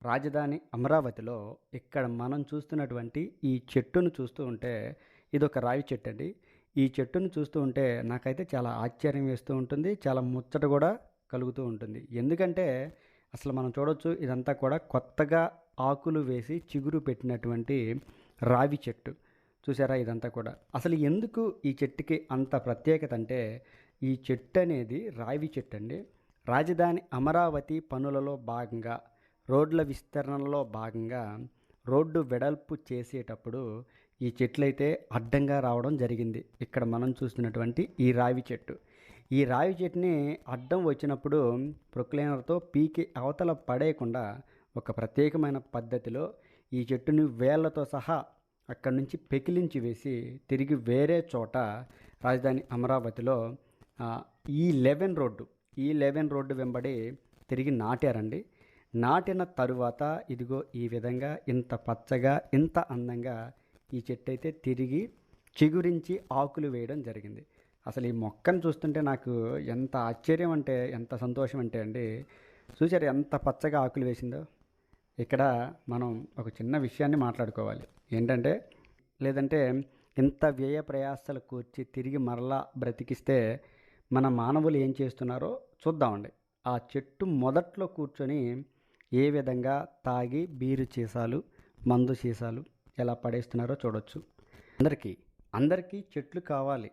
రాజధాని అమరావతిలో ఇక్కడ మనం చూస్తున్నటువంటి ఈ చెట్టును చూస్తూ ఉంటే ఇదొక రావి చెట్టు అండి. ఈ చెట్టును చూస్తూ ఉంటే నాకైతే చాలా ఆశ్చర్యం వేస్తూ ఉంటుంది. చాలా ముచ్చట కూడా కలుగుతూ ఉంటుంది. ఎందుకంటే అసలు మనం చూడొచ్చు ఇదంతా కూడా కొత్తగా ఆకులు వేసి చిగురు పెట్టినటువంటి రావి చెట్టు. చూసారా ఇదంతా కూడా. అసలు ఎందుకు ఈ చెట్టుకి అంత ప్రత్యేకత అంటే ఈ చెట్టు అనేది రావి చెట్టు అండి. రాజధాని అమరావతి పనులలో భాగంగా రోడ్ల విస్తరణలో భాగంగా రోడ్డు వెడల్పు చేసేటప్పుడు ఈ చెట్లయితే అడ్డంగా రావడం జరిగింది. ఇక్కడ మనం చూస్తున్నటువంటి ఈ రావి చెట్టు. ఈ రావి చెట్టుని అడ్డం వచ్చినప్పుడు ప్రొక్లైనర్తో పీకి అవతల పడేయకుండా ఒక ప్రత్యేకమైన పద్ధతిలో ఈ చెట్టుని వేళ్లతో సహా అక్కడి నుంచి పెకిలించి వేసి తిరిగి వేరే చోట రాజధాని అమరావతిలో ఆ, ఈ 11 రోడ్డు వెంబడి తిరిగి నాటారండి. నాటిన తరువాత ఇదిగో ఈ విధంగా ఇంత పచ్చగా ఇంత అందంగా ఈ చెట్టు అయితే తిరిగి చిగురించి ఆకులు వేయడం జరిగింది. అసలు ఈ మొక్కను చూస్తుంటే నాకు ఎంత ఆశ్చర్యం అంటే ఎంత సంతోషం అంటే అండి, చూసారు ఎంత పచ్చగా ఆకులు వేసిందో. ఇక్కడ మనం ఒక చిన్న విషయాన్ని మాట్లాడుకోవాలి. ఏంటంటే లేదంటే ఇంత వ్యయ ప్రయాసాలు కూర్చి తిరిగి మరలా బ్రతికిస్తే మన మానవులు ఏం చేస్తున్నారో చూద్దామండి. ఆ చెట్టు మొదట్లో కూర్చొని ఏ విధంగా తాగి బీరు సీసాలు మందు సీసాలు ఎలా పడేస్తున్నారో చూడొచ్చు. అందరికీ అందరికీ చెట్లు కావాలి.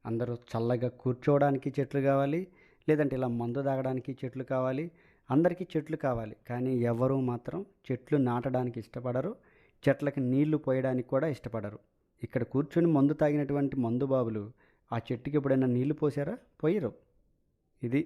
అందరూ చల్లగా కూర్చోవడానికి చెట్లు కావాలి, లేదంటే ఇలా మందు తాగడానికి చెట్లు కావాలి. అందరికీ చెట్లు కావాలి, కానీ ఎవరు మాత్రం చెట్లు నాటడానికి ఇష్టపడరు, చెట్లకి నీళ్లు పోయడానికి కూడా ఇష్టపడరు. ఇక్కడ కూర్చొని మందు తాగినటువంటి మందు బాబులు ఆ చెట్టుకి ఎప్పుడైనా నీళ్లు పోసారా? పోయరు. ఇది